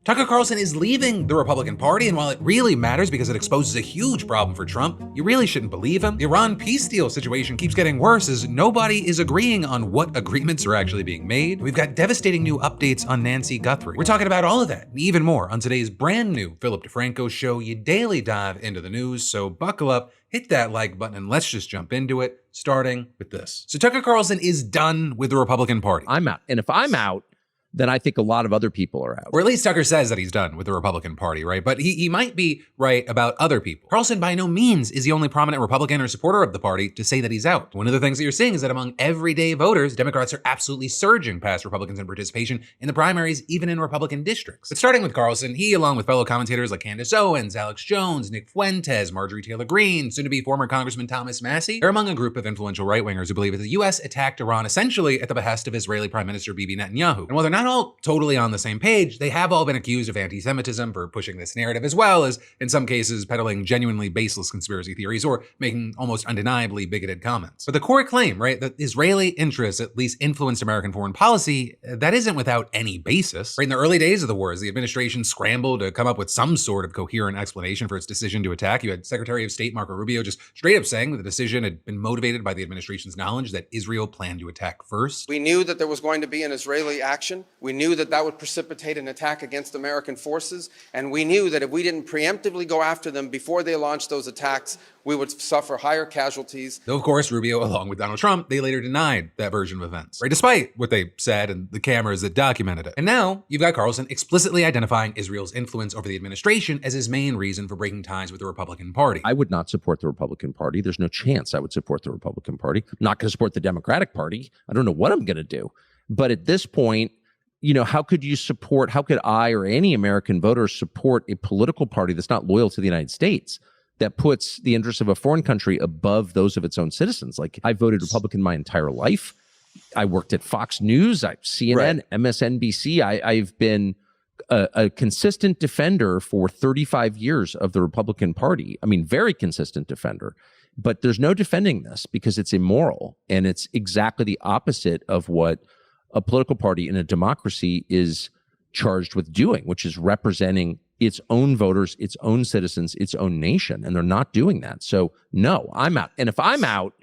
Tucker Carlson is leaving the Republican Party, and while it really matters because it exposes a huge problem for Trump, you really shouldn't believe him. The Iran peace deal situation keeps getting worse as nobody is agreeing on what agreements are actually being made. We've got devastating new updates on Nancy Guthrie. We're talking about all of that and even more on today's brand new Philip DeFranco show. You daily dive into the news, so buckle up, hit that like button, and let's just jump into it, starting with this. So Tucker Carlson is done with the Republican Party. I'm out. And if I'm out, then I think a lot of other people are out. Or at least Tucker says that he's done with the Republican Party, right? But he might be right about other people. Carlson by no means is the only prominent Republican or supporter of the party to say that he's out. One of the things that you're seeing is that among everyday voters, Democrats are absolutely surging past Republicans in participation in the primaries, even in Republican districts. But starting with Carlson, he, along with fellow commentators like Candace Owens, Alex Jones, Nick Fuentes, Marjorie Taylor Greene, soon-to-be former Congressman Thomas Massie, they're among a group of influential right-wingers who believe that the U.S. attacked Iran essentially at the behest of Israeli Prime Minister Bibi Netanyahu. And while they're not all totally on the same page, they have all been accused of anti-Semitism for pushing this narrative, as well as, in some cases, peddling genuinely baseless conspiracy theories or making almost undeniably bigoted comments. But the core claim, right, that Israeli interests at least influenced American foreign policy, that isn't without any basis. Right, in the early days of the war, as the administration scrambled to come up with some sort of coherent explanation for its decision to attack, you had Secretary of State Marco Rubio just straight up saying that the decision had been motivated by the administration's knowledge that Israel planned to attack first. We knew that there was going to be an Israeli action. We knew that that would precipitate an attack against American forces, and we knew that if we didn't preemptively go after them before they launched those attacks, we would suffer higher casualties. Though, of course, Rubio, along with Donald Trump, they later denied that version of events, right? Despite what they said and the cameras that documented it. And now, you've got Carlson explicitly identifying Israel's influence over the administration as his main reason for breaking ties with the Republican Party. I would not support the Republican Party. There's no chance I would support the Republican Party. I'm not going to support the Democratic Party. I don't know what I'm going to do. But at this point, you know, how could I or any American voter support a political party that's not loyal to the United States, that puts the interests of a foreign country above those of its own citizens? Like, I voted Republican my entire life. I worked at Fox News, CNN, right, MSNBC. I've been a consistent defender for 35 years of the Republican Party. I mean, very consistent defender. But there's no defending this because it's immoral. And it's exactly the opposite of what a political party in a democracy is charged with doing, which is representing its own voters, its own citizens, its own nation. And they're not doing that. So no, I'm out. And if I'm out,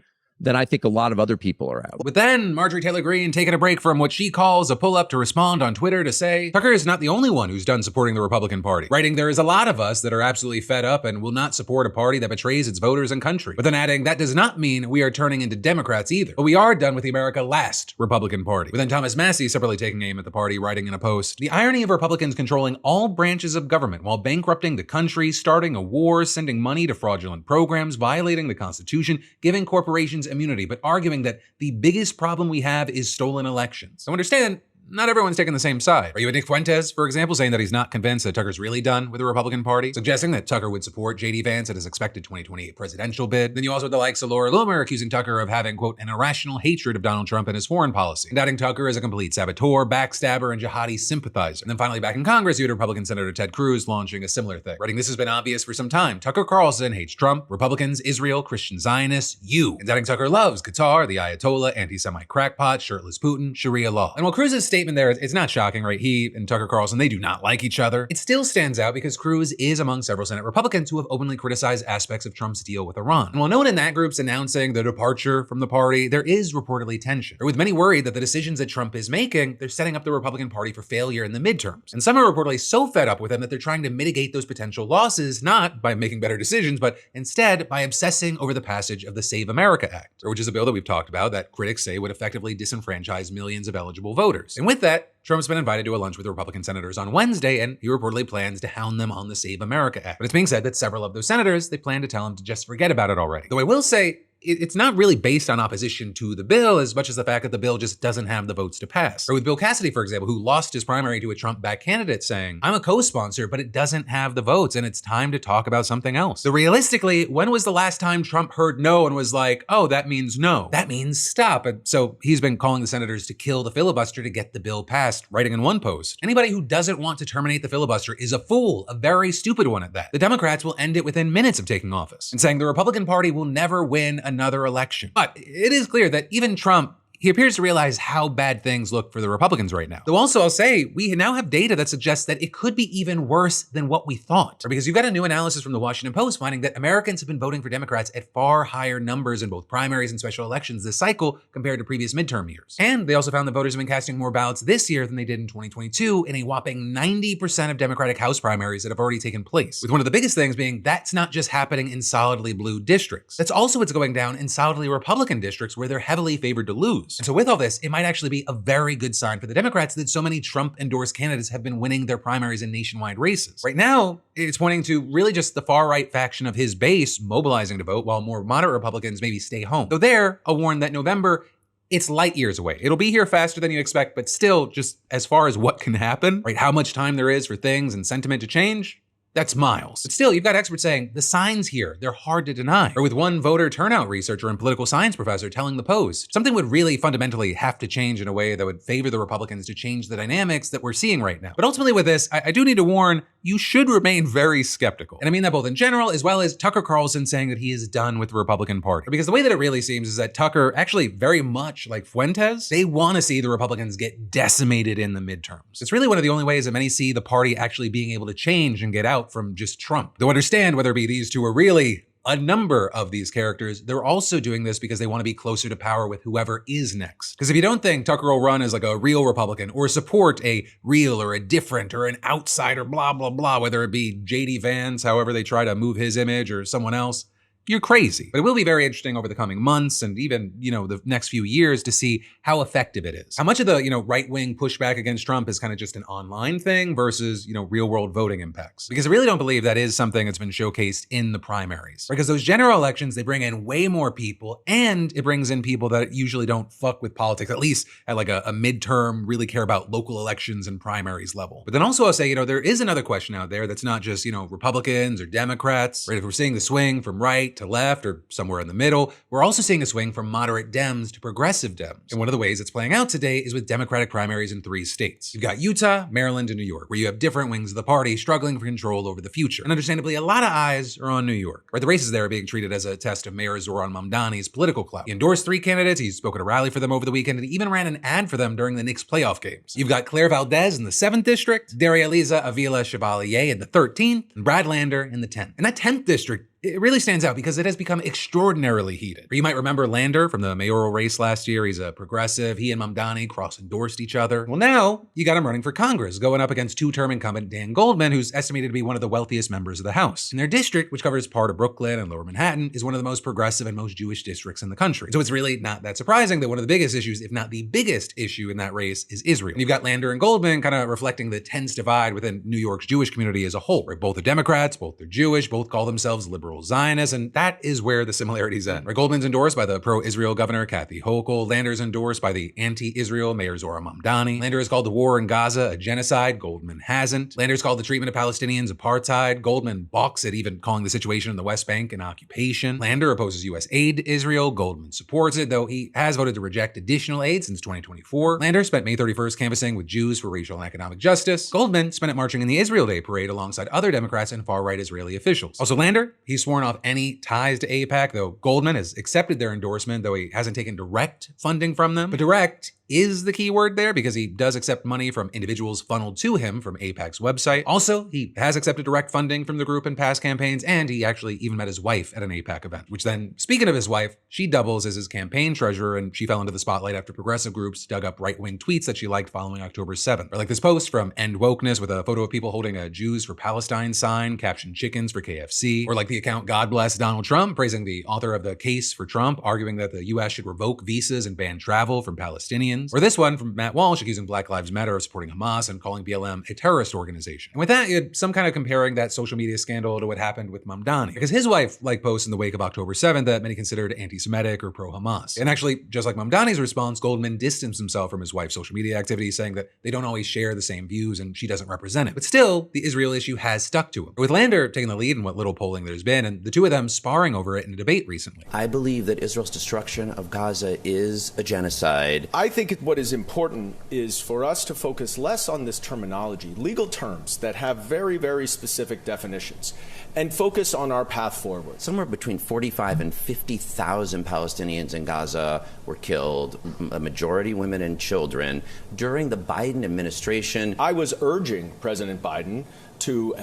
then I think a lot of other people are out. But then Marjorie Taylor Greene taking a break from what she calls a pull-up to respond on Twitter to say, Tucker is not the only one who's done supporting the Republican Party. Writing, there is a lot of us that are absolutely fed up and will not support a party that betrays its voters and country. But then adding, that does not mean we are turning into Democrats either. But we are done with the America Last Republican Party. But then Thomas Massie separately taking aim at the party, writing in a post, the irony of Republicans controlling all branches of government while bankrupting the country, starting a war, sending money to fraudulent programs, violating the Constitution, giving corporations immunity, but arguing that the biggest problem we have is stolen elections. So understand, not everyone's taking the same side. Are you with Nick Fuentes, for example, saying that he's not convinced that Tucker's really done with the Republican Party, suggesting that Tucker would support J.D. Vance at his expected 2028 presidential bid? Then you also have the likes of Laura Loomer accusing Tucker of having, quote, an irrational hatred of Donald Trump and his foreign policy, indicting Tucker as a complete saboteur, backstabber, and jihadi sympathizer. And then finally back in Congress, you had Republican Senator Ted Cruz launching a similar thing, writing, this has been obvious for some time. Tucker Carlson hates Trump, Republicans, Israel, Christian Zionists, you. Indicting Tucker loves Qatar, the Ayatollah, anti-Semite crackpot, shirtless Putin, Sharia law. And while Cruz's statement there, it's not shocking, right? He and Tucker Carlson, they do not like each other. It still stands out because Cruz is among several Senate Republicans who have openly criticized aspects of Trump's deal with Iran. And while no one in that group's announcing the departure from the party, there is reportedly tension, or with many worried that the decisions that Trump is making, they're setting up the Republican Party for failure in the midterms. And some are reportedly so fed up with him that they're trying to mitigate those potential losses, not by making better decisions, but instead by obsessing over the passage of the Save America Act, which is a bill that we've talked about that critics say would effectively disenfranchise millions of eligible voters. And with that, Trump's been invited to a lunch with Republican senators on Wednesday, and he reportedly plans to hound them on the Save America Act. But it's being said that several of those senators, they plan to tell him to just forget about it already. Though I will say, it's not really based on opposition to the bill as much as the fact that the bill just doesn't have the votes to pass. Or with Bill Cassidy, for example, who lost his primary to a Trump-backed candidate saying, I'm a co-sponsor, but it doesn't have the votes and it's time to talk about something else. So realistically, when was the last time Trump heard no and was like, oh, that means no? That means stop. And so he's been calling the senators to kill the filibuster to get the bill passed, writing in one post, anybody who doesn't want to terminate the filibuster is a fool, a very stupid one at that. The Democrats will end it within minutes of taking office, and saying the Republican Party will never win another election. But it is clear that even Trump, he appears to realize how bad things look for the Republicans right now. Though also I'll say, we now have data that suggests that it could be even worse than what we thought. Because you've got a new analysis from the Washington Post finding that Americans have been voting for Democrats at far higher numbers in both primaries and special elections this cycle compared to previous midterm years. And they also found that voters have been casting more ballots this year than they did in 2022 in a whopping 90% of Democratic House primaries that have already taken place. With one of the biggest things being that's not just happening in solidly blue districts. That's also what's going down in solidly Republican districts where they're heavily favored to lose. And so with all this, it might actually be a very good sign for the Democrats that so many Trump-endorsed candidates have been winning their primaries and nationwide races. Right now, it's pointing to really just the far-right faction of his base mobilizing to vote while more moderate Republicans maybe stay home. Though there, I'll warn that November, it's light years away. It'll be here faster than you expect, but still, just as far as what can happen, right? How much time there is for things and sentiment to change, that's miles. But still, you've got experts saying the signs here, they're hard to deny. Or with one voter turnout researcher and political science professor telling the Post, something would really fundamentally have to change in a way that would favor the Republicans to change the dynamics that we're seeing right now. But ultimately with this, I do need to warn, you should remain very skeptical. And I mean that both in general, as well as Tucker Carlson saying that he is done with the Republican Party. Because the way that it really seems is that Tucker, actually very much like Fuentes, they want to see the Republicans get decimated in the midterms. It's really one of the only ways that many see the party actually being able to change and get out from just Trump. They'll understand whether it be these two or really a number of these characters, they're also doing this because they want to be closer to power with whoever is next. Because if you don't think Tucker will run as like a real Republican or support a real or a different or an outsider, blah, blah, blah, whether it be J.D. Vance, however they try to move his image, or someone else, you're crazy. But it will be very interesting over the coming months and even, the next few years to see how effective it is. How much of the, right-wing pushback against Trump is kind of just an online thing versus, real-world voting impacts. Because I really don't believe that is something that's been showcased in the primaries. Because those general elections, they bring in way more people, and it brings in people that usually don't fuck with politics, at least at like a midterm, really care about local elections and primaries level. But then also I'll say, there is another question out there that's not just, Republicans or Democrats, right? If we're seeing the swing from right to left or somewhere in the middle, we're also seeing a swing from moderate Dems to progressive Dems. And one of the ways it's playing out today is with Democratic primaries in 3 states. You've got Utah, Maryland, and New York, where you have different wings of the party struggling for control over the future. And understandably, a lot of eyes are on New York, right? The races there are being treated as a test of Mayor Zoran Mamdani's political clout. He endorsed 3 candidates, he spoke at a rally for them over the weekend, and he even ran an ad for them during the Knicks playoff games. You've got Claire Valdez in the 7th district, Daria Liza Avila Chevalier in the 13th, and Brad Lander in the 10th. And that 10th district, it really stands out because it has become extraordinarily heated. You might remember Lander from the mayoral race last year. He's a progressive. He and Mamdani cross-endorsed each other. Well, now you got him running for Congress, going up against 2-term incumbent Dan Goldman, who's estimated to be one of the wealthiest members of the House. And their district, which covers part of Brooklyn and Lower Manhattan, is one of the most progressive and most Jewish districts in the country. So it's really not that surprising that one of the biggest issues, if not the biggest issue in that race, is Israel. And you've got Lander and Goldman kind of reflecting the tense divide within New York's Jewish community as a whole. Right? Both are Democrats, both are Jewish, both call themselves liberal Zionists, and that is where the similarities end. Right? Goldman's endorsed by the pro-Israel governor Kathy Hochul. Lander's endorsed by the anti-Israel Mayor Zoran Mamdani. Lander has called the war in Gaza a genocide. Goldman hasn't. Lander's called the treatment of Palestinians apartheid. Goldman balks at even calling the situation in the West Bank an occupation. Lander opposes U.S. aid to Israel. Goldman supports it, though he has voted to reject additional aid since 2024. Lander spent May 31st canvassing with Jews for racial and economic justice. Goldman spent it marching in the Israel Day parade alongside other Democrats and far-right Israeli officials. Also, Lander, he's sworn off any ties to AIPAC, though Goldman has accepted their endorsement, though he hasn't taken direct funding from them. But direct is the key word there because he does accept money from individuals funneled to him from AIPAC's website. Also, he has accepted direct funding from the group in past campaigns, and he actually even met his wife at an AIPAC event, which then, speaking of his wife, she doubles as his campaign treasurer, and she fell into the spotlight after progressive groups dug up right-wing tweets that she liked following October 7th. Or like this post from End Wokeness with a photo of people holding a Jews for Palestine sign, captioned chickens for KFC. Or like the account God Bless Donald Trump, praising the author of the case for Trump, arguing that the U.S. should revoke visas and ban travel from Palestinians. Or this one from Matt Walsh accusing Black Lives Matter of supporting Hamas and calling BLM a terrorist organization. And with that, you had some kind of comparing that social media scandal to what happened with Mamdani. Because his wife liked posts in the wake of October 7th that many considered anti-Semitic or pro-Hamas. And actually, just like Mamdani's response, Goldman distanced himself from his wife's social media activities, saying that they don't always share the same views and she doesn't represent it. But still, the Israel issue has stuck to him. With Lander taking the lead in what little polling there's been, and the two of them sparring over it in a debate recently. I believe that Israel's destruction of Gaza is a genocide. I think think what is important is for us to focus less on this terminology, legal terms that have very, very specific definitions, and focus on our path forward. Somewhere between 45 and 50,000 Palestinians in Gaza were killed, a majority women and children, during the Biden administration. I was urging President Biden to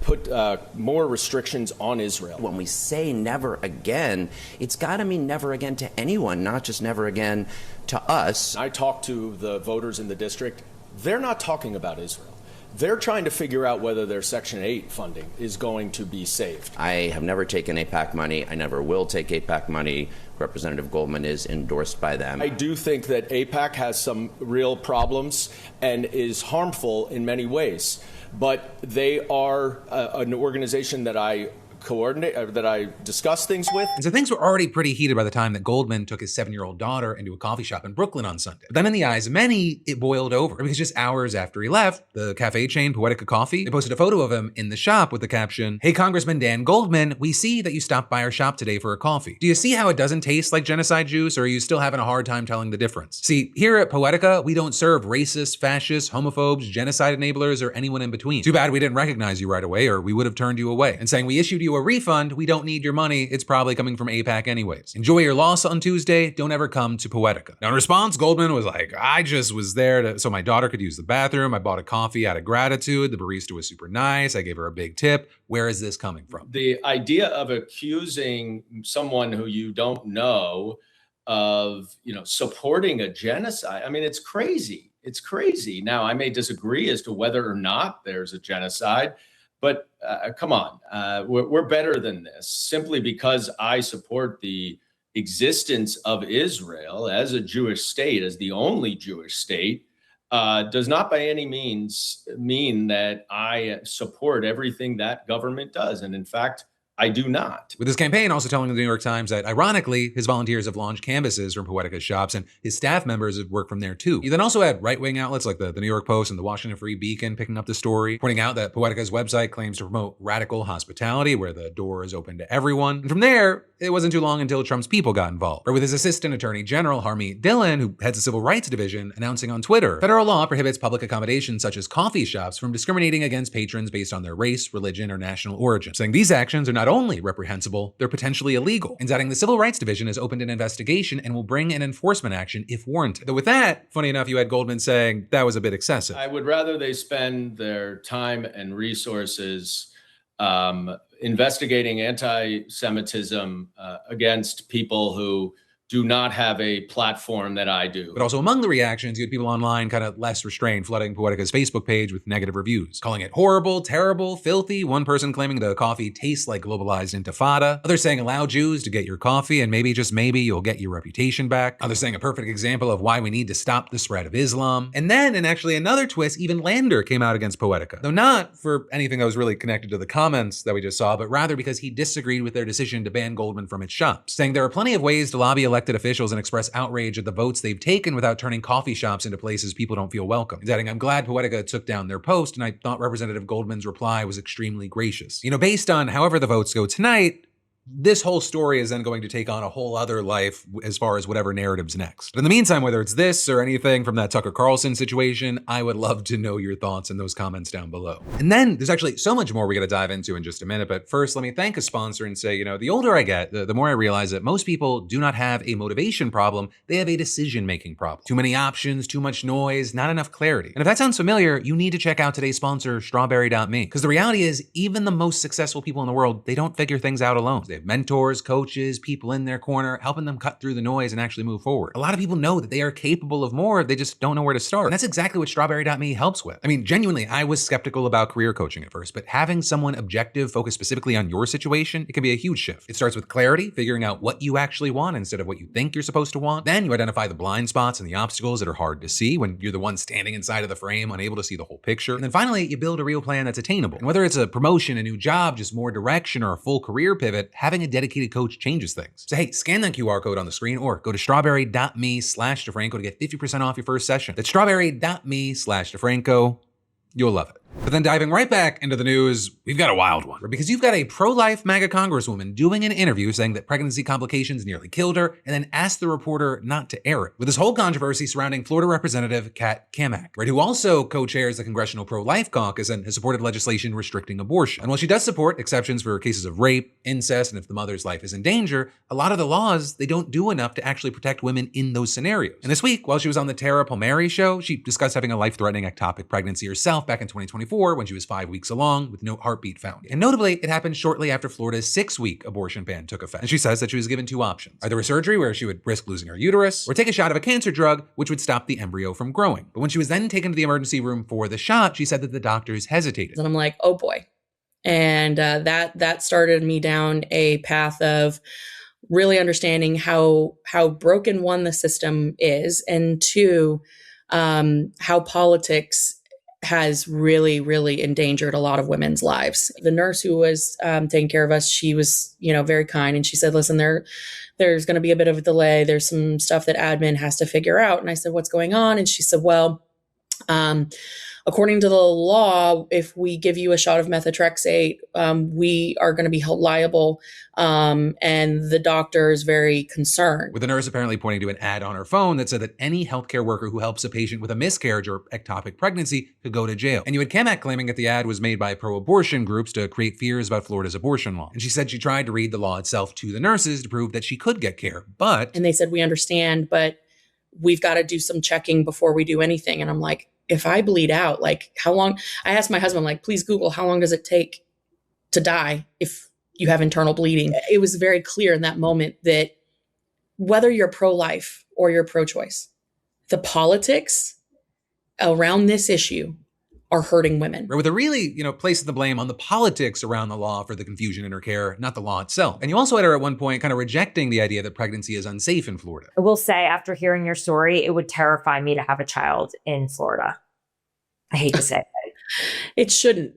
put more restrictions on Israel. When we say never again, it's got to mean never again to anyone, not just never again to us. I talked to the voters in the district. They're not talking about Israel. They're trying to figure out whether their Section 8 funding is going to be saved. I have never taken AIPAC money. I never will take AIPAC money. Representative Goldman is endorsed by them. I do think that AIPAC has some real problems and is harmful in many ways, but they are an organization that I coordinate, that I discuss things with. And so things were already pretty heated by the time that Goldman took his 7-year-old daughter into a coffee shop in Brooklyn on Sunday. But then in the eyes of many, it boiled over, because just hours after he left, the cafe chain Poetica Coffee, they posted a photo of him in the shop with the caption, "Hey Congressman Dan Goldman, we see that you stopped by our shop today for a coffee. Do you see how it doesn't taste like genocide juice, or are you still having a hard time telling the difference?" See, here at Poetica, we don't serve racists, fascists, homophobes, genocide enablers, or anyone in between. Too bad we didn't recognize you right away, or we would have turned you away. And saying we issued you a refund, we don't need your money, it's probably coming from AIPAC anyways. Enjoy your loss on Tuesday, don't ever come to Poetica. Now in response, Goldman was like, "I just was there so my daughter could use the bathroom. I bought a coffee out of gratitude. The barista was super nice. I gave her a big tip." Where is this coming from? The idea of accusing someone who you don't know of, supporting a genocide, I mean, it's crazy. It's crazy. Now, I may disagree as to whether or not there's a genocide, but come on, we're better than this. Simply because I support the existence of Israel as a Jewish state, as the only Jewish state, does not by any means mean that I support everything that government does. And in fact, I do not. With his campaign also telling the New York Times that, ironically, his volunteers have launched canvases from Poetica's shops, and his staff members have worked from there too. He then also had right-wing outlets like the New York Post and the Washington Free Beacon picking up the story, pointing out that Poetica's website claims to promote radical hospitality, where the door is open to everyone. And from there, it wasn't too long until Trump's people got involved, or with his Assistant Attorney General, Harmeet Dillon, who heads the Civil Rights Division, announcing on Twitter, federal law prohibits public accommodations such as coffee shops from discriminating against patrons based on their race, religion, or national origin, saying these actions are not only reprehensible, they're potentially illegal, and adding the Civil Rights Division has opened an investigation and will bring an enforcement action if warranted. Though with that, funny enough, you had Goldman saying that was a bit excessive. I would rather they spend their time and resources investigating anti-Semitism against people who do not have a platform that I do. But also among the reactions, you had people online kind of less restrained, flooding Poetica's Facebook page with negative reviews, calling it horrible, terrible, filthy. One person claiming the coffee tastes like globalized intifada. Others saying allow Jews to get your coffee and maybe, just maybe, you'll get your reputation back. Others saying a perfect example of why we need to stop the spread of Islam. And then, in actually another twist, even Lander came out against Poetica. Though not for anything that was really connected to the comments that we just saw, but rather because he disagreed with their decision to ban Goldman from its shops, saying there are plenty of ways to lobby elected officials and express outrage at the votes they've taken without turning coffee shops into places people don't feel welcome. He's adding, I'm glad Poetica took down their post, and I thought Representative Goldman's reply was extremely gracious. Based on however the votes go tonight, this whole story is then going to take on a whole other life as far as whatever narrative's next. But in the meantime, whether it's this or anything from that Tucker Carlson situation, I would love to know your thoughts in those comments down below. And then there's actually so much more we got to dive into in just a minute. But first, let me thank a sponsor and say, the older I get, the more I realize that most people do not have a motivation problem. They have a decision-making problem. Too many options, too much noise, not enough clarity. And if that sounds familiar, you need to check out today's sponsor, Strawberry.me. Because the reality is, even the most successful people in the world, they don't figure things out alone. They have mentors, coaches, people in their corner, helping them cut through the noise and actually move forward. A lot of people know that they are capable of more, they just don't know where to start. And that's exactly what Strawberry.me helps with. Genuinely, I was skeptical about career coaching at first, but having someone objective focus specifically on your situation, it can be a huge shift. It starts with clarity, figuring out what you actually want instead of what you think you're supposed to want. Then you identify the blind spots and the obstacles that are hard to see when you're the one standing inside of the frame, unable to see the whole picture. And then finally, you build a real plan that's attainable. And whether it's a promotion, a new job, just more direction, or a full career pivot, having a dedicated coach changes things. So hey, scan that QR code on the screen or go to strawberry.me/DeFranco to get 50% off your first session. That's strawberry.me/DeFranco. You'll love it. But then diving right back into the news, we've got a wild one. Because you've got a pro-life MAGA congresswoman doing an interview saying that pregnancy complications nearly killed her, and then asked the reporter not to air it. With this whole controversy surrounding Florida Representative Kat Cammack, right, who also co-chairs the Congressional Pro-Life Caucus and has supported legislation restricting abortion. And while she does support exceptions for cases of rape, incest, and if the mother's life is in danger, a lot of the laws, they don't do enough to actually protect women in those scenarios. And this week, while she was on the Tara Palmieri show, she discussed having a life-threatening ectopic pregnancy herself back in 2024 when she was 5 weeks along with no heartbeat found. And notably, it happened shortly after Florida's 6-week abortion ban took effect. And she says that she was given 2 options: either a surgery where she would risk losing her uterus, or take a shot of a cancer drug which would stop the embryo from growing. But when she was then taken to the emergency room for the shot, she said that the doctors hesitated. And I'm like, oh boy. And that started me down a path of really understanding how broken, one, the system is, and 2, how politics has really, really endangered a lot of women's lives. The nurse who was taking care of us, she was, very kind. And she said, listen, there's going to be a bit of a delay. There's some stuff that admin has to figure out. And I said, what's going on? And she said, well, according to the law, if we give you a shot of methotrexate, we are going to be held liable. And the doctor is very concerned. With the nurse apparently pointing to an ad on her phone that said that any healthcare worker who helps a patient with a miscarriage or ectopic pregnancy could go to jail. And you had Cammack claiming that the ad was made by pro-abortion groups to create fears about Florida's abortion law. And she said she tried to read the law itself to the nurses to prove that she could get care, but... And they said, we understand, but we've got to do some checking before we do anything. And I'm like, if I bleed out, like how long? I asked my husband, like, please Google, how long does it take to die if you have internal bleeding? It was very clear in that moment that whether you're pro-life or you're pro-choice, the politics around this issue are hurting women. With a really, placing the blame on the politics around the law for the confusion in her care, not the law itself. And you also had her at one point kind of rejecting the idea that pregnancy is unsafe in Florida. I will say, after hearing your story, it would terrify me to have a child in Florida. I hate to say it. It shouldn't.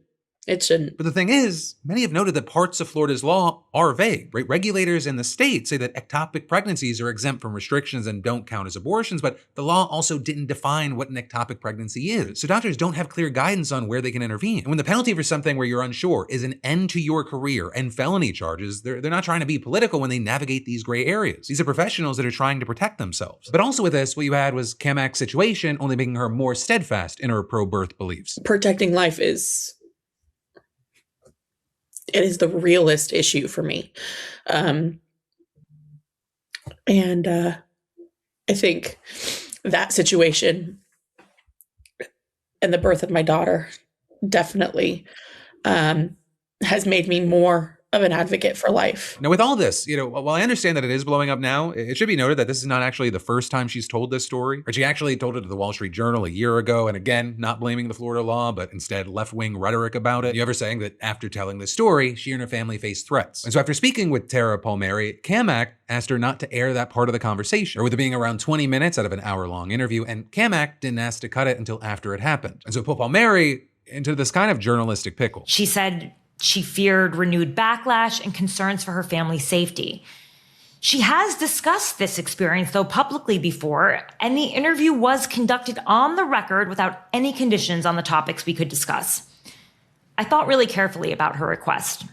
It shouldn't. But the thing is, many have noted that parts of Florida's law are vague, right? Regulators in the state say that ectopic pregnancies are exempt from restrictions and don't count as abortions, but the law also didn't define what an ectopic pregnancy is. So doctors don't have clear guidance on where they can intervene. And when the penalty for something where you're unsure is an end to your career and felony charges, they're not trying to be political when they navigate these gray areas. These are professionals that are trying to protect themselves. But also with this, what you had was Cammack's situation only making her more steadfast in her pro-birth beliefs. Protecting life it is the realest issue for me. And I think that situation and the birth of my daughter definitely has made me more of an advocate for life. Now, with all this, while I understand that it is blowing up now, it should be noted that this is not actually the first time she's told this story. Or she actually told it to the Wall Street Journal a year ago, and again, not blaming the Florida law, but instead left-wing rhetoric about it. You ever saying that after telling this story, she and her family faced threats. And so after speaking with Tara Palmieri, Cammack asked her not to air that part of the conversation, or with it being around 20 minutes out of an hour-long interview, and Cammack didn't ask to cut it until after it happened. And so put Palmieri into this kind of journalistic pickle. She said she feared renewed backlash and concerns for her family's safety. She has discussed this experience, though, publicly before, and the interview was conducted on the record without any conditions on the topics we could discuss. I thought really carefully about her request.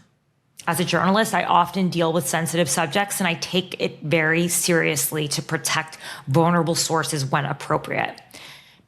As a journalist, I often deal with sensitive subjects, and I take it very seriously to protect vulnerable sources when appropriate.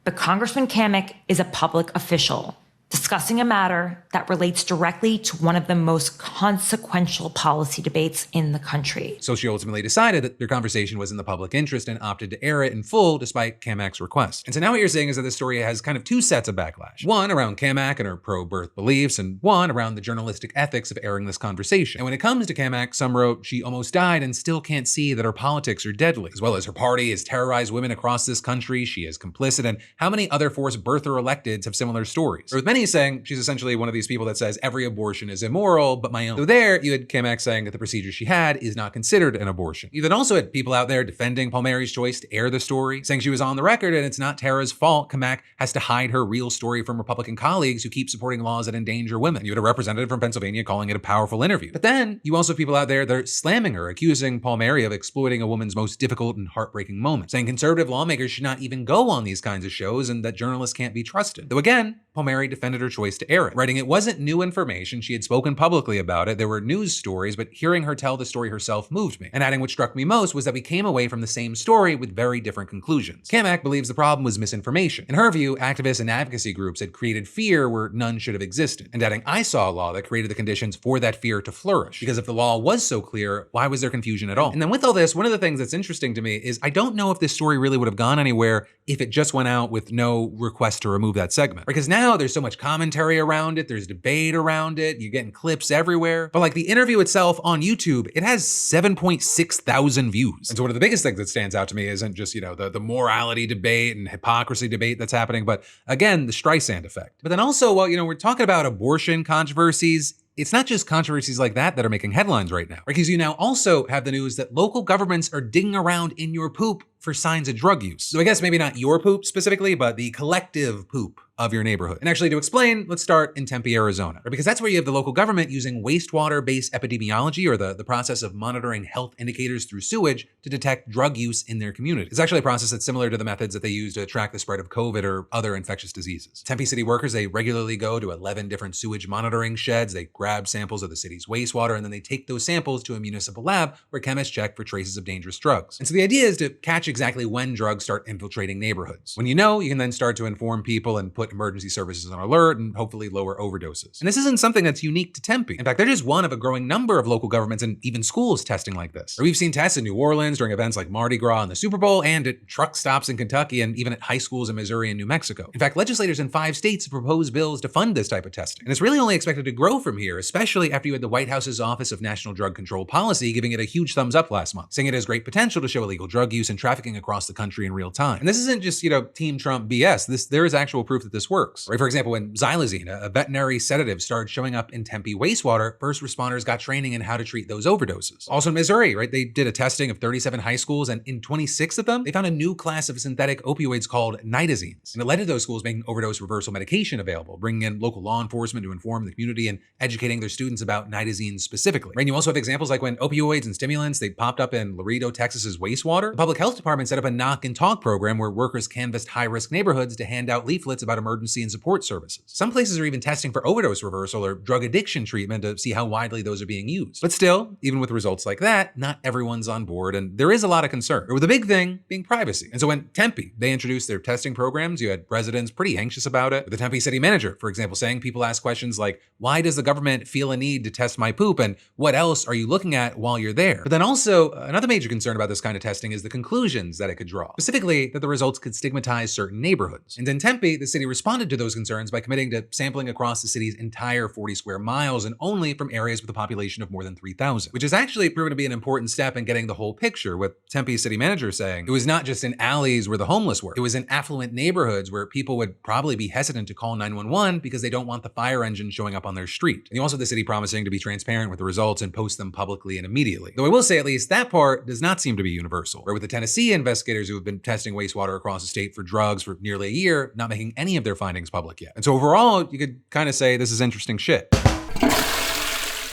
But Congressman Cammack is a public official discussing a matter that relates directly to one of the most consequential policy debates in the country. So she ultimately decided that their conversation was in the public interest and opted to air it in full despite Cammack's request. And so now what you're saying is that this story has kind of 2 sets of backlash. One around Cammack and her pro-birth beliefs, and one around the journalistic ethics of airing this conversation. And when it comes to Cammack, some wrote she almost died and still can't see that her politics are deadly, as well as her party has terrorized women across this country, she is complicit, and how many other forced birther electeds have similar stories? Or with many saying she's essentially one of these people that says every abortion is immoral, but my own. So there, you had Cammack saying that the procedure she had is not considered an abortion. You then also had people out there defending Palmieri's choice to air the story, saying she was on the record and it's not Tara's fault. Cammack has to hide her real story from Republican colleagues who keep supporting laws that endanger women. You had a representative from Pennsylvania calling it a powerful interview. But then you also have people out there that are slamming her, accusing Palmieri of exploiting a woman's most difficult and heartbreaking moments, saying conservative lawmakers should not even go on these kinds of shows and that journalists can't be trusted. Though again, Palmieri defended defended her choice to air it, writing it wasn't new information. She had spoken publicly about it. There were news stories, but hearing her tell the story herself moved me. And adding what struck me most was that we came away from the same story with very different conclusions. Kamak believes the problem was misinformation. In her view, activists and advocacy groups had created fear where none should have existed. And adding, I saw a law that created the conditions for that fear to flourish. Because if the law was so clear, why was there confusion at all? And then with all this, one of the things that's interesting to me is I don't know if this story really would have gone anywhere if it just went out with no request to remove that segment. Because now there's so much commentary around it, there's debate around it, you're getting clips everywhere. But like the interview itself on YouTube, it has 7.6 thousand views. And so one of the biggest things that stands out to me isn't just, the morality debate and hypocrisy debate that's happening, but again, the Streisand effect. But then also, we're talking about abortion controversies. It's not just controversies like that that are making headlines right now, because you now also have the news that local governments are digging around in your poop for signs of drug use. So I guess maybe not your poop specifically, but the collective poop of your neighborhood. And actually to explain, let's start in Tempe, Arizona, because that's where you have the local government using wastewater-based epidemiology, or the process of monitoring health indicators through sewage to detect drug use in their community. It's actually a process that's similar to the methods that they use to track the spread of COVID or other infectious diseases. Tempe city workers, they regularly go to 11 different sewage monitoring sheds. They grab samples of the city's wastewater, and then they take those samples to a municipal lab where chemists check for traces of dangerous drugs. And so the idea is to catch exactly when drugs start infiltrating neighborhoods. When you know, you can then start to inform people and put emergency services on alert and hopefully lower overdoses. And this isn't something that's unique to Tempe. In fact, they're just one of a growing number of local governments and even schools testing like this. Or we've seen tests in New Orleans during events like Mardi Gras and the Super Bowl, and at truck stops in Kentucky, and even at high schools in Missouri and New Mexico. In fact, legislators in 5 states have proposed bills to fund this type of testing. And it's really only expected to grow from here, especially after you had the White House's Office of National Drug Control Policy giving it a huge thumbs up last month, saying it has great potential to show illegal drug use and trafficking across the country in real time. And this isn't just, Team Trump BS. There is actual proof that this works. Right? For example, when xylazine, a veterinary sedative, started showing up in Tempe wastewater, first responders got training in how to treat those overdoses. Also in Missouri, right? They did a testing of 37 high schools, and in 26 of them, they found a new class of synthetic opioids called nitazines. And it led to those schools making overdose reversal medication available, bringing in local law enforcement to inform the community and educating their students about nitazines specifically. Right? And you also have examples like when opioids and stimulants, they popped up in Laredo, Texas's wastewater. The public health department set up a knock and talk program where workers canvassed high-risk neighborhoods to hand out leaflets about emergency and support services. Some places are even testing for overdose reversal or drug addiction treatment to see how widely those are being used. But still, even with results like that, not everyone's on board, and there is a lot of concern. With the big thing being privacy. And so when Tempe, they introduced their testing programs, you had residents pretty anxious about it. With the Tempe city manager, for example, saying people ask questions like, why does the government feel a need to test my poop, and what else are you looking at while you're there? But then also, another major concern about this kind of testing is the conclusions that it could draw. Specifically, that the results could stigmatize certain neighborhoods. And in Tempe, the city responded to those concerns by committing to sampling across the city's entire 40 square miles and only from areas with a population of more than 3,000, which has actually proven to be an important step in getting the whole picture, with Tempe city manager saying it was not just in alleys where the homeless were, it was in affluent neighborhoods where people would probably be hesitant to call 911 because they don't want the fire engine showing up on their street. And you also have the city promising to be transparent with the results and post them publicly and immediately. Though I will say at least that part does not seem to be universal, where with the Tennessee investigators who have been testing wastewater across the state for drugs for nearly a year, not making any of their findings public yet. And so overall, you could kind of say this is interesting shit.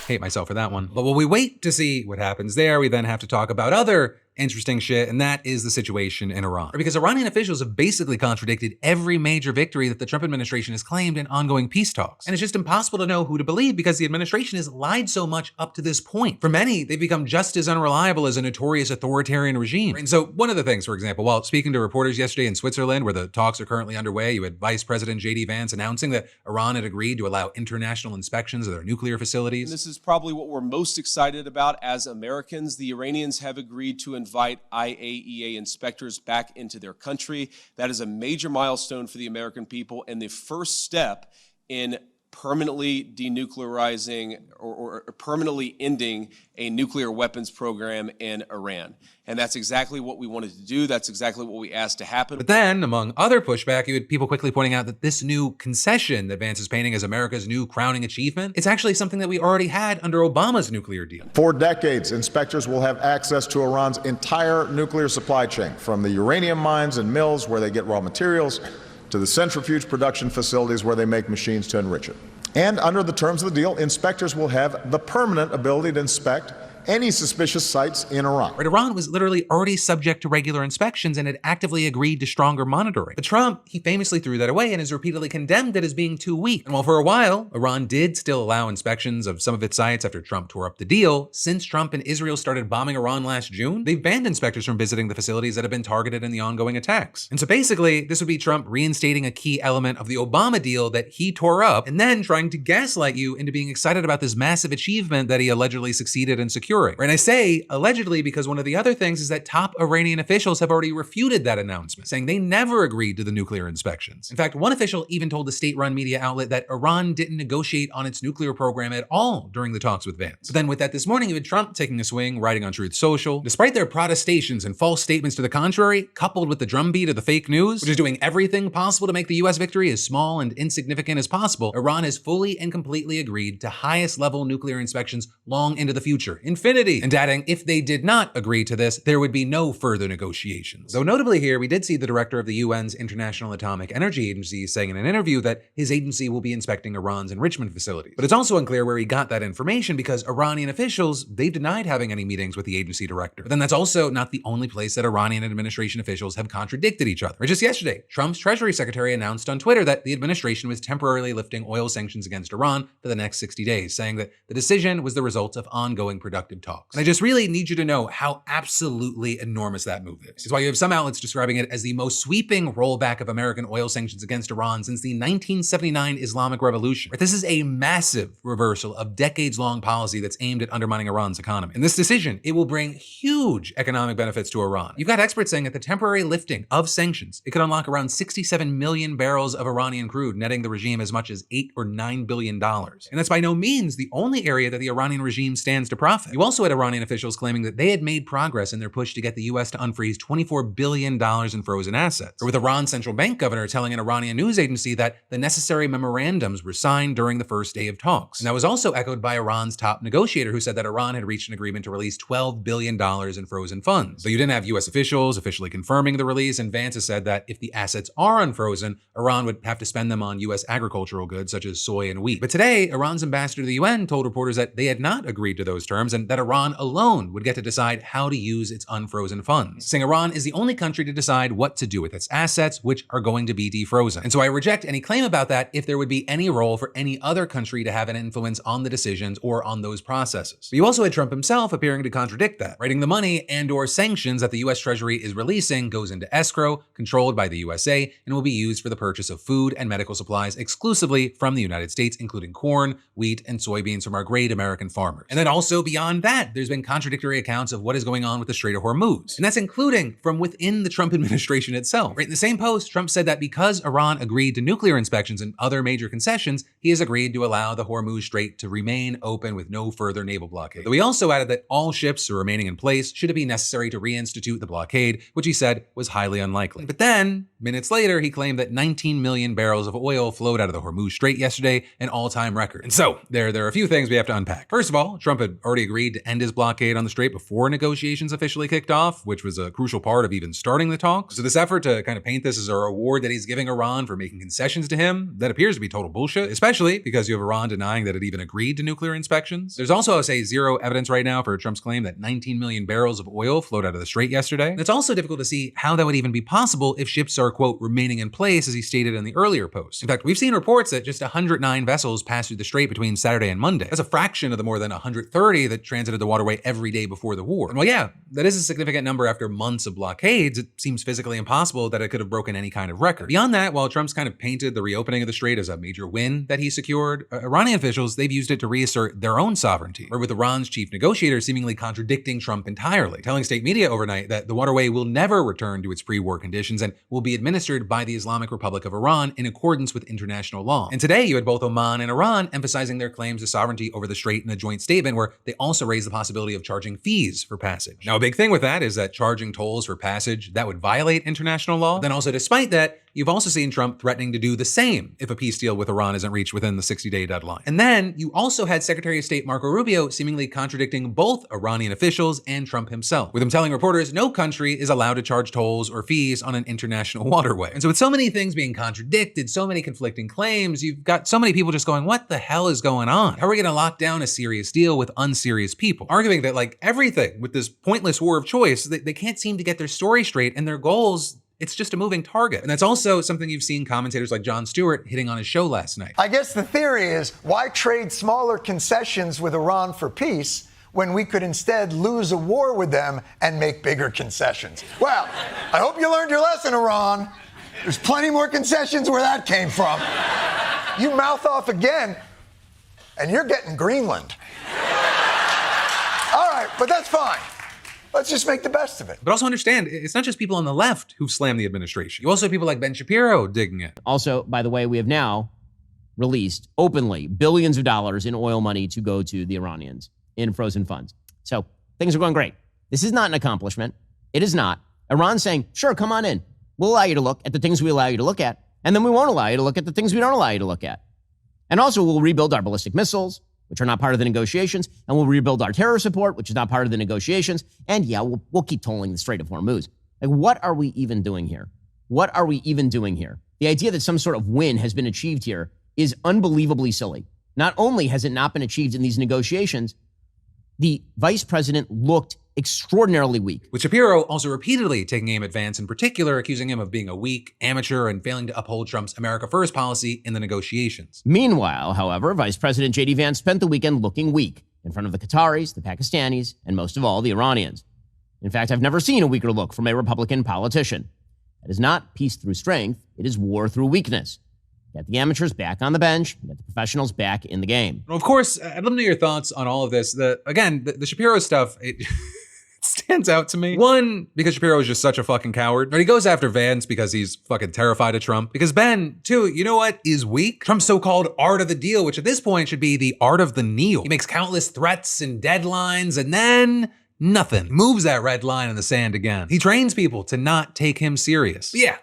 Hate myself for that one. But while we wait to see what happens there, we then have to talk about other interesting shit, and that is the situation in Iran. Because Iranian officials have basically contradicted every major victory that the Trump administration has claimed in ongoing peace talks. And it's just impossible to know who to believe because the administration has lied so much up to this point. For many, they've become just as unreliable as a notorious authoritarian regime. And so one of the things, for example, while speaking to reporters yesterday in Switzerland, where the talks are currently underway, you had Vice President J.D. Vance announcing that Iran had agreed to allow international inspections of their nuclear facilities. And this is probably what we're most excited about as Americans. The Iranians have agreed to invite IAEA inspectors back into their country. That is a major milestone for the American people and the first step in permanently denuclearizing or permanently ending a nuclear weapons program in Iran. And that's exactly what we wanted to do. That's exactly what we asked to happen. But then, among other pushback, you had people quickly pointing out that this new concession that Vance is painting as America's new crowning achievement, it's actually something that we already had under Obama's nuclear deal. For decades, inspectors will have access to Iran's entire nuclear supply chain, from the uranium mines and mills where they get raw materials, to the centrifuge production facilities where they make machines to enrich it. And under the terms of the deal, inspectors will have the permanent ability to inspect any suspicious sites in Iran. Right, Iran was literally already subject to regular inspections and had actively agreed to stronger monitoring. But Trump, he famously threw that away and has repeatedly condemned it as being too weak. And while for a while, Iran did still allow inspections of some of its sites after Trump tore up the deal, since Trump and Israel started bombing Iran last June, they've banned inspectors from visiting the facilities that have been targeted in the ongoing attacks. And so basically, this would be Trump reinstating a key element of the Obama deal that he tore up, and then trying to gaslight you into being excited about this massive achievement that he allegedly succeeded in securing. And I say allegedly because one of the other things is that top Iranian officials have already refuted that announcement, saying they never agreed to the nuclear inspections. In fact, one official even told the state-run media outlet that Iran didn't negotiate on its nuclear program at all during the talks with Vance. But then with that this morning, even Trump taking a swing, writing on Truth Social, despite their protestations and false statements to the contrary, coupled with the drumbeat of the fake news, which is doing everything possible to make the US victory as small and insignificant as possible, Iran has fully and completely agreed to highest level nuclear inspections long into the future, infinity, and adding, if they did not agree to this, there would be no further negotiations. Though notably here, we did see the director of the UN's International Atomic Energy Agency saying in an interview that his agency will be inspecting Iran's enrichment facilities. But it's also unclear where he got that information because Iranian officials, they've denied having any meetings with the agency director. But then that's also not the only place that Iranian administration officials have contradicted each other. Or just yesterday, Trump's Treasury Secretary announced on Twitter that the administration was temporarily lifting oil sanctions against Iran for the next 60 days, saying that the decision was the result of ongoing productive talks. And I just really need you to know how absolutely enormous that move is. It's why you have some outlets describing it as the most sweeping rollback of American oil sanctions against Iran since the 1979 Islamic Revolution. This is a massive reversal of decades-long policy that's aimed at undermining Iran's economy. And this decision, it will bring huge economic benefits to Iran. You've got experts saying that the temporary lifting of sanctions, it could unlock around 67 million barrels of Iranian crude, netting the regime as much as $8 or $9 billion. And that's by no means the only area that the Iranian regime stands to profit. You also had Iranian officials claiming that they had made progress in their push to get the US to unfreeze $24 billion in frozen assets. Or with Iran's central bank governor telling an Iranian news agency that the necessary memorandums were signed during the first day of talks. And that was also echoed by Iran's top negotiator who said that Iran had reached an agreement to release $12 billion in frozen funds. So you didn't have US officials officially confirming the release, and Vance has said that if the assets are unfrozen, Iran would have to spend them on US agricultural goods such as soy and wheat. But today, Iran's ambassador to the UN told reporters that they had not agreed to those terms and that Iran alone would get to decide how to use its unfrozen funds, saying Iran is the only country to decide what to do with its assets, which are going to be defrozen. And so I reject any claim about that if there would be any role for any other country to have an influence on the decisions or on those processes. But you also had Trump himself appearing to contradict that, writing the money and or sanctions that the US Treasury is releasing goes into escrow, controlled by the USA, and will be used for the purchase of food and medical supplies exclusively from the United States, including corn, wheat, and soybeans from our great American farmers. And then also beyond that, there's been contradictory accounts of what is going on with the Strait of Hormuz. And that's including from within the Trump administration itself. Right in the same post, Trump said that because Iran agreed to nuclear inspections and other major concessions, he has agreed to allow the Hormuz Strait to remain open with no further naval blockade. Though he also added that all ships are remaining in place should it be necessary to reinstitute the blockade, which he said was highly unlikely. But then, minutes later, he claimed that 19 million barrels of oil flowed out of the Hormuz Strait yesterday, an all-time record. And so, there are a few things we have to unpack. First of all, Trump had already agreed to end his blockade on the Strait before negotiations officially kicked off, which was a crucial part of even starting the talks. So this effort to kind of paint this as a reward that he's giving Iran for making concessions to him, that appears to be total bullshit, especially because you have Iran denying that it even agreed to nuclear inspections. There's also, I say, zero evidence right now for Trump's claim that 19 million barrels of oil flowed out of the Strait yesterday. And it's also difficult to see how that would even be possible if ships are, quote, remaining in place, as he stated in the earlier post. In fact, we've seen reports that just 109 vessels passed through the Strait between Saturday and Monday. That's a fraction of the more than 130 that transited the waterway every day before the war. And while yeah, that is a significant number after months of blockades, it seems physically impossible that it could have broken any kind of record. Beyond that, while Trump's kind of painted the reopening of the Strait as a major win that he secured, Iranian officials, they've used it to reassert their own sovereignty, or with Iran's chief negotiator seemingly contradicting Trump entirely, telling state media overnight that the waterway will never return to its pre-war conditions and will be administered by the Islamic Republic of Iran in accordance with international law. And today, you had both Oman and Iran emphasizing their claims to sovereignty over the Strait in a joint statement where they also raised the possibility of charging fees for passage. Now, a big thing with that is that charging tolls for passage, that would violate international law. But then also, despite that, you've also seen Trump threatening to do the same if a peace deal with Iran isn't reached within the 60-day deadline. And then you also had Secretary of State Marco Rubio seemingly contradicting both Iranian officials and Trump himself, with him telling reporters no country is allowed to charge tolls or fees on an international waterway. And so with so many things being contradicted, so many conflicting claims, you've got so many people just going, what the hell is going on? How are we gonna lock down a serious deal with unserious people? Arguing that like everything with this pointless war of choice, they can't seem to get their story straight and their goals, it's just a moving target. And that's also something you've seen commentators like Jon Stewart hitting on his show last night. I guess the theory is, why trade smaller concessions with Iran for peace when we could instead lose a war with them and make bigger concessions? Well, I hope you learned your lesson, Iran. There's plenty more concessions where that came from. You mouth off again, and you're getting Greenland. All right, but that's fine. Let's just make the best of it. But also understand, it's not just people on the left who've slammed the administration. You also have people like Ben Shapiro digging it. Also, by the way, we have now released openly billions of dollars in oil money to go to the Iranians in frozen funds. So things are going great. This is not an accomplishment. It is not. Iran's saying, sure, come on in. We'll allow you to look at the things we allow you to look at, and then we won't allow you to look at the things we don't allow you to look at. And also, we'll rebuild our ballistic missiles, which are not part of the negotiations, and we'll rebuild our terror support, which is not part of the negotiations, and yeah, we'll keep tolling the Strait of Hormuz. Like, what are we even doing here? What are we even doing here? The idea that some sort of win has been achieved here is unbelievably silly. Not only has it not been achieved in these negotiations, the vice president looked extraordinarily weak. With Shapiro also repeatedly taking aim at Vance, in particular accusing him of being a weak amateur and failing to uphold Trump's America First policy in the negotiations. Meanwhile, however, Vice President J.D. Vance spent the weekend looking weak in front of the Qataris, the Pakistanis, and most of all, the Iranians. In fact, I've never seen a weaker look from a Republican politician. That is not peace through strength, it is war through weakness. Get the amateurs back on the bench, get the professionals back in the game. Well, of course, I'd love to know your thoughts on all of this. The Shapiro stuff, it stands out to me. One, because Shapiro is just such a fucking coward. But he goes after Vance because he's fucking terrified of Trump. Because Ben, too, you know what is weak? Trump's so-called art of the deal, which at this point should be the art of the kneel. He makes countless threats and deadlines, and then nothing. Moves that red line in the sand again. He trains people to not take him serious. But yeah.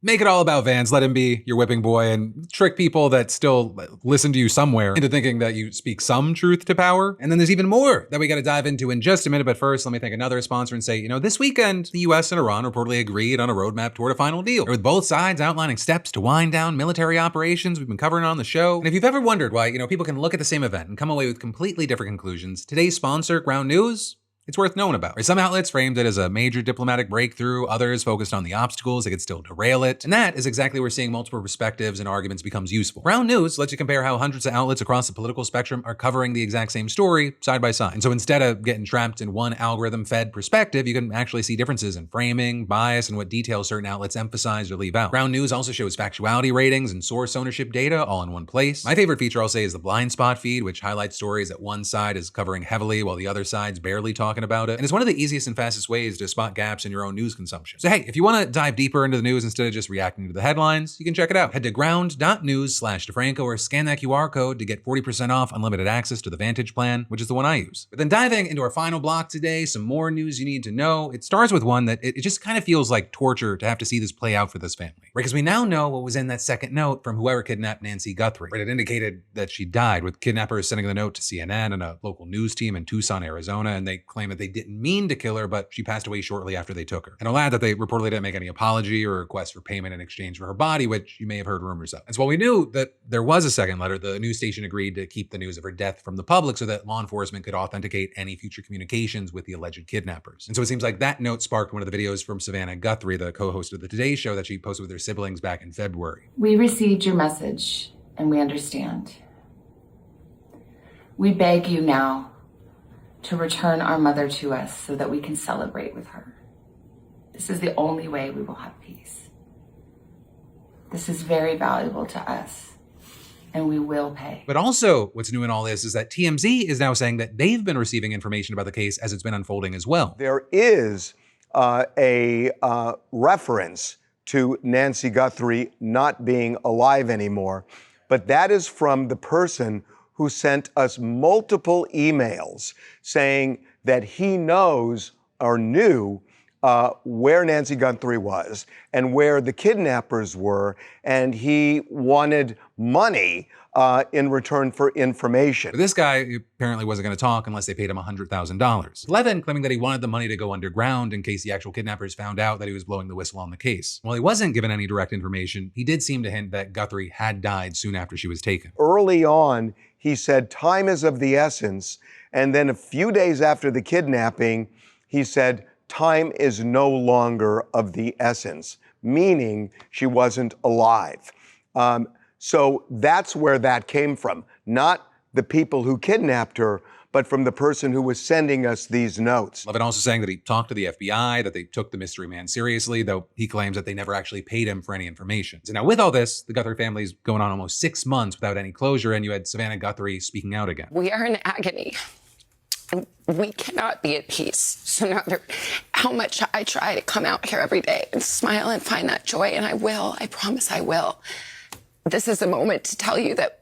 Make it all about Vance, let him be your whipping boy, and trick people that still listen to you somewhere into thinking that you speak some truth to power. And then there's even more that we gotta dive into in just a minute, but first let me thank another sponsor and say, this weekend, the US and Iran reportedly agreed on a roadmap toward a final deal, with both sides outlining steps to wind down military operations we've been covering on the show. And if you've ever wondered why, people can look at the same event and come away with completely different conclusions, today's sponsor, Ground News, it's worth knowing about. Some outlets framed it as a major diplomatic breakthrough, others focused on the obstacles that could still derail it. And that is exactly where seeing multiple perspectives and arguments becomes useful. Ground News lets you compare how hundreds of outlets across the political spectrum are covering the exact same story side by side. And so instead of getting trapped in one algorithm-fed perspective, you can actually see differences in framing, bias, and what details certain outlets emphasize or leave out. Ground News also shows factuality ratings and source ownership data all in one place. My favorite feature I'll say is the blind spot feed, which highlights stories that one side is covering heavily while the other side's barely talking about it. And it's one of the easiest and fastest ways to spot gaps in your own news consumption. So hey, if you want to dive deeper into the news instead of just reacting to the headlines, you can check it out. Head to ground.news/DeFranco or scan that QR code to get 40% off unlimited access to the Vantage plan, which is the one I use. But then diving into our final block today, some more news you need to know. It starts with one that it just kind of feels like torture to have to see this play out for this family. Right? Because we now know what was in that second note from whoever kidnapped Nancy Guthrie. Right? It indicated that she died, with kidnappers sending the note to CNN and a local news team in Tucson, Arizona, and they claim that they didn't mean to kill her, but she passed away shortly after they took her. And I'll add that they reportedly didn't make any apology or request for payment in exchange for her body, which you may have heard rumors of. And so while we knew that there was a second letter, the news station agreed to keep the news of her death from the public so that law enforcement could authenticate any future communications with the alleged kidnappers. And so it seems like that note sparked one of the videos from Savannah Guthrie, the co-host of the Today Show, that she posted with her siblings back in February. We received your message and we understand. We beg you now to return our mother to us so that we can celebrate with her. This is the only way we will have peace. This is very valuable to us, and we will pay. But also, what's new in all this is that TMZ is now saying that they've been receiving information about the case as it's been unfolding as well. There is a reference to Nancy Guthrie not being alive anymore, but that is from the person who sent us multiple emails saying that he knows or knew where Nancy Guthrie was and where the kidnappers were, and he wanted money in return for information. But this guy apparently wasn't going to talk unless they paid him $100,000. Levin claiming that he wanted the money to go underground in case the actual kidnappers found out that he was blowing the whistle on the case. While he wasn't given any direct information, he did seem to hint that Guthrie had died soon after she was taken. Early on, he said time is of the essence, and then a few days after the kidnapping, he said time is no longer of the essence, meaning she wasn't alive. So that's where that came from. Not the people who kidnapped her, but from the person who was sending us these notes. Levin also saying that he talked to the FBI, that they took the mystery man seriously, though he claims that they never actually paid him for any information. So now with all this, the Guthrie family's going on almost 6 months without any closure, and you had Savannah Guthrie speaking out again. We are in agony. We cannot be at peace. So no matter how much I try to come out here every day and smile and find that joy, and I will, I promise I will. This is a moment to tell you that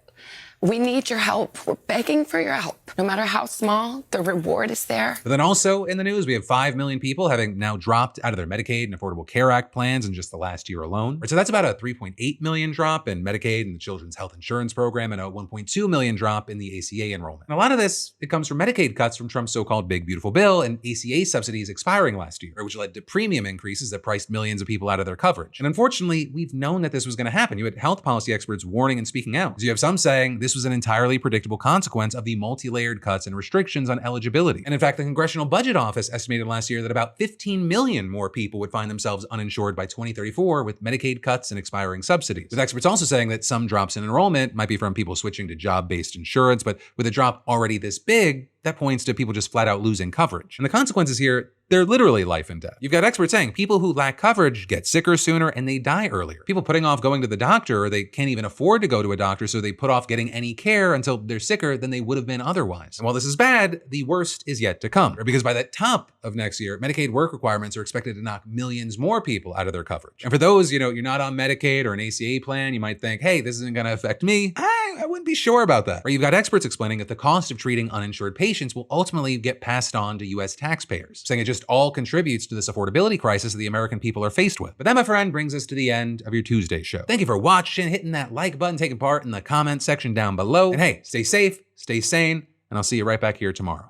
we need your help. We're begging for your help. No matter how small, the reward is there. But then also in the news, we have 5 million people having now dropped out of their Medicaid and Affordable Care Act plans in just the last year alone. So that's about a 3.8 million drop in Medicaid and the Children's Health Insurance Program and a 1.2 million drop in the ACA enrollment. And a lot of this, it comes from Medicaid cuts from Trump's so-called Big Beautiful Bill and ACA subsidies expiring last year, which led to premium increases that priced millions of people out of their coverage. And unfortunately, we've known that this was going to happen. You had health policy experts warning and speaking out. So you have some saying this was an entirely predictable consequence of the multi-layered cuts and restrictions on eligibility. And in fact, the Congressional Budget Office estimated last year that about 15 million more people would find themselves uninsured by 2034 with Medicaid cuts and expiring subsidies. With experts also saying that some drops in enrollment might be from people switching to job-based insurance, but with a drop already this big, that points to people just flat out losing coverage. And the consequences here, they're literally life and death. You've got experts saying people who lack coverage get sicker sooner and they die earlier. People putting off going to the doctor, or they can't even afford to go to a doctor, so they put off getting any care until they're sicker than they would have been otherwise. And while this is bad, the worst is yet to come. Because by the top of next year, Medicaid work requirements are expected to knock millions more people out of their coverage. And for those, you're not on Medicaid or an ACA plan, you might think, hey, this isn't gonna affect me. I wouldn't be sure about that. Or you've got experts explaining that the cost of treating uninsured patients will ultimately get passed on to US taxpayers, saying it just all contributes to this affordability crisis that the American people are faced with. But that, my friend, brings us to the end of your Tuesday show. Thank you for watching, hitting that like button, taking part in the comment section down below. And hey, stay safe, stay sane, and I'll see you right back here tomorrow.